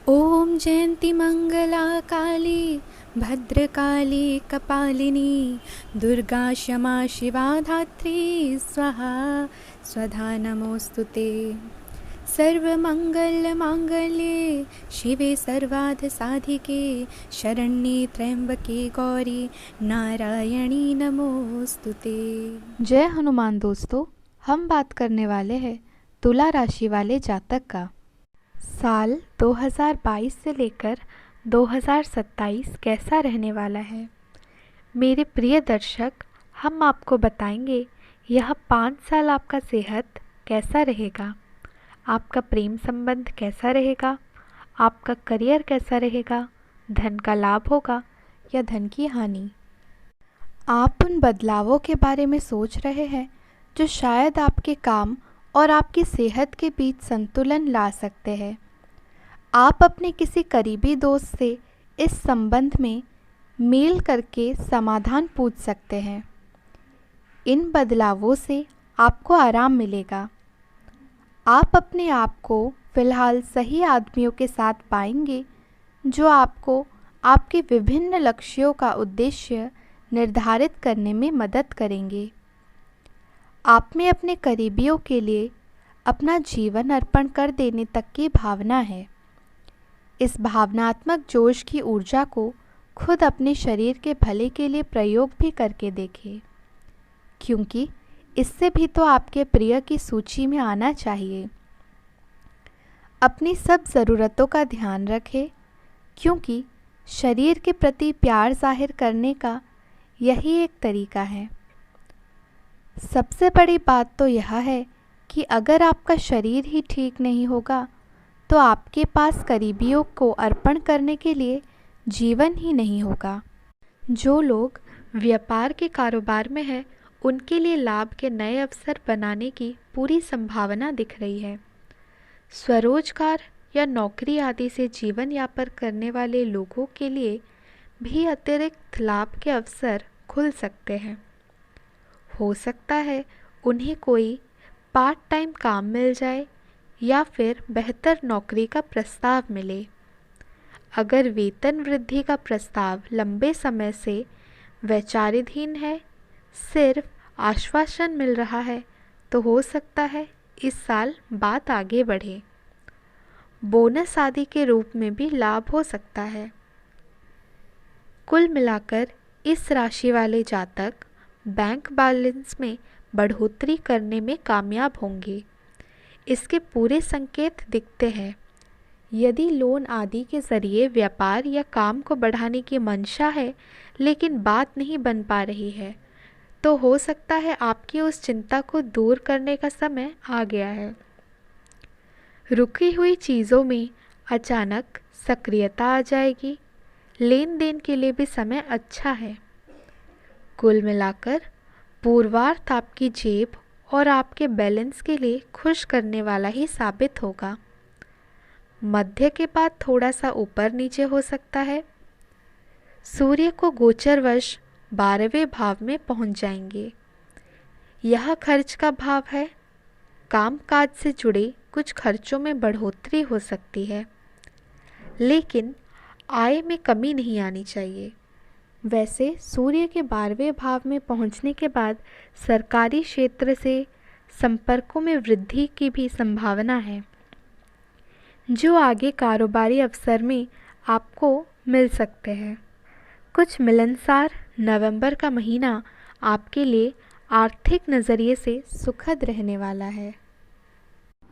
ॐ जयन्ती मङ्गला काली भद्रकाली कपालिनी दुर्गा क्षमा शिवा धात्री स्वाहा स्वधा नमोऽस्तु ते। सर्वमङ्गलमाङ्गल्ये शिवे सर्वार्थसाधिके शरण्ये त्र्यम्बके गौरी नारायणी नमोऽस्तु ते। जय हनुमान। दोस्तों, हम बात करने वाले हैं तुला राशि वाले जातक का। साल 2022 से लेकर 2027 कैसा रहने वाला है। मेरे प्रिय दर्शक, हम आपको बताएंगे यह 5 साल आपका सेहत कैसा रहेगा, आपका प्रेम संबंध कैसा रहेगा, आपका करियर कैसा रहेगा, धन का लाभ होगा या धन की हानि। आप उन बदलावों के बारे में सोच रहे हैं जो शायद आपके काम और आपकी सेहत के बीच संतुलन ला सकते हैं। आप अपने किसी करीबी दोस्त से इस संबंध में मेल करके समाधान पूछ सकते हैं। इन बदलावों से आपको आराम मिलेगा। आप अपने आप को फिलहाल सही आदमियों के साथ पाएंगे जो आपको आपके विभिन्न लक्ष्यों का उद्देश्य निर्धारित करने में मदद करेंगे। आप में अपने करीबियों के लिए अपना जीवन अर्पण कर देने तक की भावना है। इस भावनात्मक जोश की ऊर्जा को खुद अपने शरीर के भले के लिए प्रयोग भी करके देखें, क्योंकि इससे भी तो आपके प्रिय की सूची में आना चाहिए। अपनी सब ज़रूरतों का ध्यान रखें, क्योंकि शरीर के प्रति प्यार जाहिर करने का यही एक तरीका है। सबसे बड़ी बात तो यह है कि अगर आपका शरीर ही ठीक नहीं होगा तो आपके पास करीबियों को अर्पण करने के लिए जीवन ही नहीं होगा। जो लोग व्यापार के कारोबार में हैं, उनके लिए लाभ के नए अवसर बनाने की पूरी संभावना दिख रही है। स्वरोजगार या नौकरी आदि से जीवन यापन करने वाले लोगों के लिए भी अतिरिक्त लाभ के अवसर खुल सकते हैं। हो सकता है उन्हें कोई पार्ट टाइम काम मिल जाए या फिर बेहतर नौकरी का प्रस्ताव मिले। अगर वेतन वृद्धि का प्रस्ताव लंबे समय से वैचारिकहीन है, सिर्फ आश्वासन मिल रहा है, तो हो सकता है इस साल बात आगे बढ़े। बोनस आदि के रूप में भी लाभ हो सकता है। कुल मिलाकर इस राशि वाले जातक बैंक बैलेंस में बढ़ोतरी करने में कामयाब होंगे। इसके पूरे संकेत दिखते हैं। यदि लोन आदि के ज़रिए व्यापार या काम को बढ़ाने की मंशा है लेकिन बात नहीं बन पा रही है, तो हो सकता है आपकी उस चिंता को दूर करने का समय आ गया है। रुकी हुई चीज़ों में अचानक सक्रियता आ जाएगी। लेन देन के लिए भी समय अच्छा है। कुल मिलाकर पूर्वार्ध आपकी जेब और आपके बैलेंस के लिए खुश करने वाला ही साबित होगा। मध्य के बाद थोड़ा सा ऊपर नीचे हो सकता है। सूर्य को गोचरवश 12वें भाव में पहुंच जाएंगे। यह खर्च का भाव है। कामकाज से जुड़े कुछ खर्चों में बढ़ोतरी हो सकती है, लेकिन आय में कमी नहीं आनी चाहिए। वैसे सूर्य के 12वें भाव में पहुंचने के बाद सरकारी क्षेत्र से संपर्कों में वृद्धि की भी संभावना है, जो आगे कारोबारी अवसर में आपको मिल सकते हैं। कुछ मिलनसार नवंबर का महीना आपके लिए आर्थिक नज़रिए से सुखद रहने वाला है।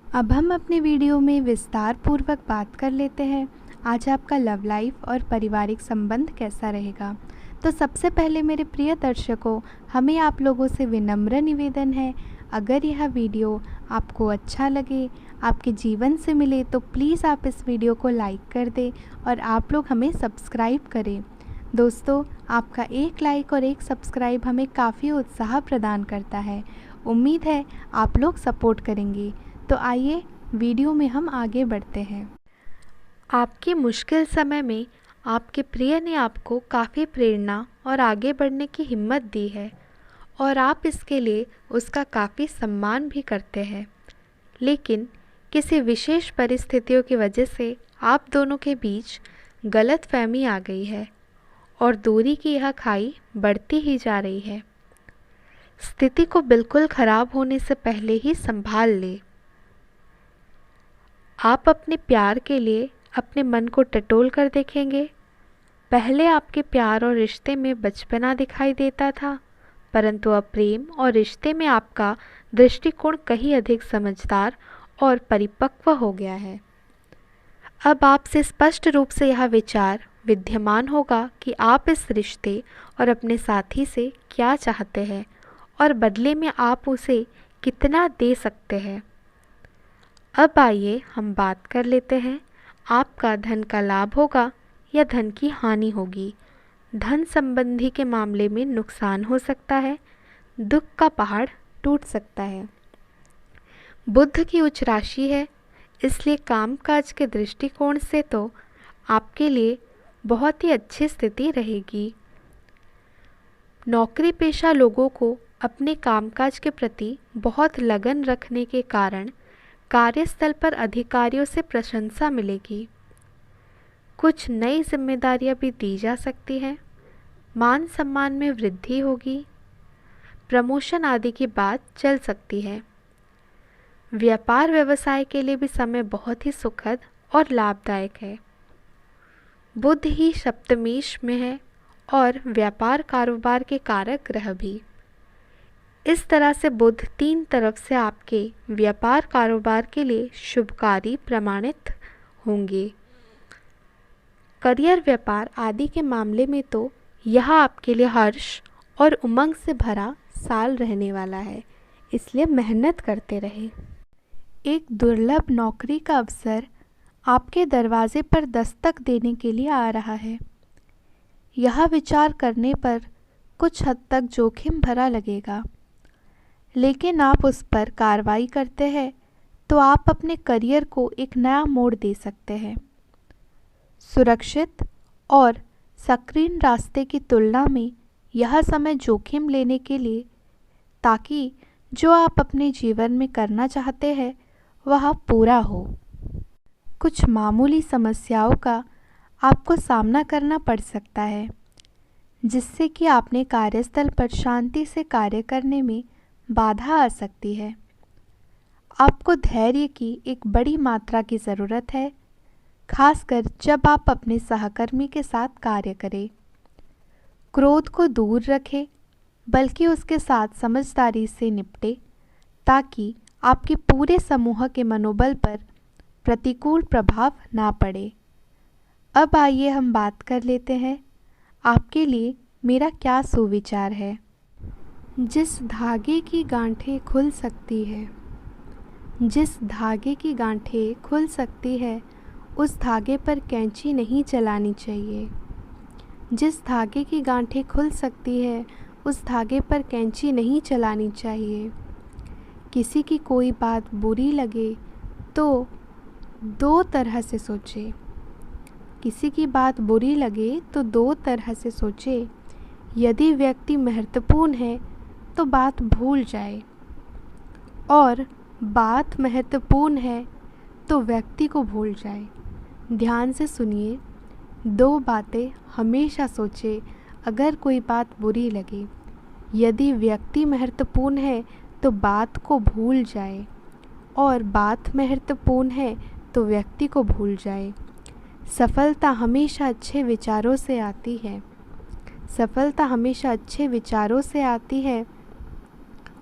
अब हम अपने वीडियो में विस्तार पूर्वक बात कर लेते हैं आज आपका लव लाइफ और पारिवारिक संबंध कैसा रहेगा। तो सबसे पहले मेरे प्रिय दर्शकों, हमें आप लोगों से विनम्र निवेदन है, अगर यह वीडियो आपको अच्छा लगे, आपके जीवन से मिले, तो प्लीज़ आप इस वीडियो को लाइक कर दें और आप लोग हमें सब्सक्राइब करें। दोस्तों, आपका एक लाइक और एक सब्सक्राइब हमें काफ़ी उत्साह प्रदान करता है। उम्मीद है आप लोग सपोर्ट करेंगे। तो आइए वीडियो में हम आगे बढ़ते हैं। आपके मुश्किल समय में आपके प्रिय ने आपको काफ़ी प्रेरणा और आगे बढ़ने की हिम्मत दी है और आप इसके लिए उसका काफ़ी सम्मान भी करते हैं। लेकिन किसी विशेष परिस्थितियों की वजह से आप दोनों के बीच गलतफहमी आ गई है और दूरी की यह खाई बढ़ती ही जा रही है। स्थिति को बिल्कुल खराब होने से पहले ही संभाल ले। आप अपने प्यार के लिए अपने मन को टटोल कर देखेंगे। पहले आपके प्यार और रिश्ते में बचपना दिखाई देता था, परंतु अब प्रेम और रिश्ते में आपका दृष्टिकोण कहीं अधिक समझदार और परिपक्व हो गया है। अब आपसे स्पष्ट रूप से यह विचार विद्यमान होगा कि आप इस रिश्ते और अपने साथी से क्या चाहते हैं और बदले में आप उसे कितना दे सकते हैं। अब आइए हम बात कर लेते हैं, आपका धन का लाभ होगा या धन की हानि होगी। धन संबंधी के मामले में नुकसान हो सकता है, दुख का पहाड़ टूट सकता है। बुध की उच्च राशि है, इसलिए कामकाज के दृष्टिकोण से तो आपके लिए बहुत ही अच्छी स्थिति रहेगी। नौकरी पेशा लोगों को अपने कामकाज के प्रति बहुत लगन रखने के कारण कार्यस्थल पर अधिकारियों से प्रशंसा मिलेगी। कुछ नई जिम्मेदारियां भी दी जा सकती हैं। मान सम्मान में वृद्धि होगी। प्रमोशन आदि की बात चल सकती है। व्यापार व्यवसाय के लिए भी समय बहुत ही सुखद और लाभदायक है। बुध ही सप्तमेश में है और व्यापार कारोबार के कारक ग्रह भी। इस तरह से बुध 3 तरफ से आपके व्यापार कारोबार के लिए शुभकारी प्रमाणित होंगे। करियर व्यापार आदि के मामले में तो यह आपके लिए हर्ष और उमंग से भरा साल रहने वाला है, इसलिए मेहनत करते रहे। एक दुर्लभ नौकरी का अवसर आपके दरवाजे पर दस्तक देने के लिए आ रहा है। यह विचार करने पर कुछ हद तक जोखिम भरा लगेगा, लेकिन आप उस पर कार्रवाई करते हैं तो आप अपने करियर को एक नया मोड़ दे सकते हैं। सुरक्षित और सक्रिय रास्ते की तुलना में यह समय जोखिम लेने के लिए, ताकि जो आप अपने जीवन में करना चाहते हैं वह पूरा हो। कुछ मामूली समस्याओं का आपको सामना करना पड़ सकता है, जिससे कि आपने कार्यस्थल पर शांति से कार्य करने में बाधा आ सकती है। आपको धैर्य की एक बड़ी मात्रा की ज़रूरत है, खासकर जब आप अपने सहकर्मी के साथ कार्य करें। क्रोध को दूर रखें, बल्कि उसके साथ समझदारी से निपटें, ताकि आपके पूरे समूह के मनोबल पर प्रतिकूल प्रभाव ना पड़े। अब आइए हम बात कर लेते हैं, आपके लिए मेरा क्या सुविचार है। जिस धागे की गांठें खुल सकती है, जिस धागे की गांठें खुल सकती है, उस धागे पर कैंची नहीं चलानी चाहिए। जिस धागे की गांठें खुल सकती है, उस धागे पर कैंची नहीं चलानी चाहिए। किसी की कोई बात बुरी लगे तो 2 तरह से सोचे। किसी की बात बुरी लगे तो 2 तरह से सोचे। यदि व्यक्ति महत्वपूर्ण है तो बात भूल जाए, और बात महत्वपूर्ण है तो व्यक्ति को भूल जाए। ध्यान से सुनिए, 2 बातें हमेशा सोचे अगर कोई बात बुरी लगे। यदि व्यक्ति महत्वपूर्ण है तो बात को भूल जाए, और बात महत्वपूर्ण है तो व्यक्ति को भूल जाए। सफलता हमेशा अच्छे विचारों से आती है। सफलता हमेशा अच्छे विचारों से आती है,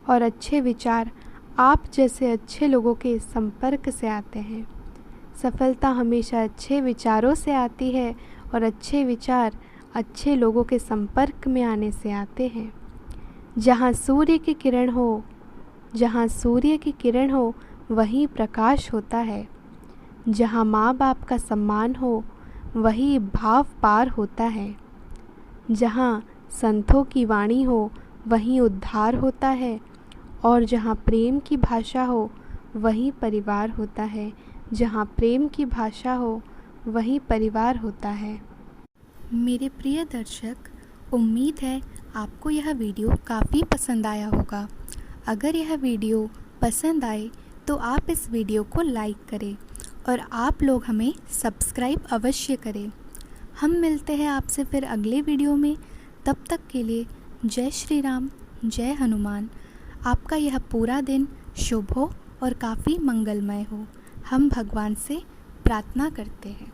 और अच्छे विचार आप जैसे अच्छे लोगों के संपर्क से आते हैं। सफलता हमेशा अच्छे विचारों से आती है, और अच्छे विचार अच्छे लोगों के संपर्क में आने से आते हैं। जहाँ सूर्य की किरण हो, जहाँ सूर्य की किरण हो वहीं प्रकाश होता है। जहाँ माँ बाप का सम्मान हो वहीं भाव पार होता है। जहाँ संतों की वाणी हो वहीं उद्धार होता है, और जहाँ प्रेम की भाषा हो वहीं परिवार होता है। जहाँ प्रेम की भाषा हो वहीं परिवार होता है। मेरे प्रिय दर्शक, उम्मीद है आपको यह वीडियो काफ़ी पसंद आया होगा। अगर यह वीडियो पसंद आए तो आप इस वीडियो को लाइक करें और आप लोग हमें सब्सक्राइब अवश्य करें। हम मिलते हैं आपसे फिर अगले वीडियो में। तब तक के लिए जय श्री राम, जय हनुमान। आपका यह पूरा दिन शुभ हो और काफ़ी मंगलमय हो, हम भगवान से प्रार्थना करते हैं।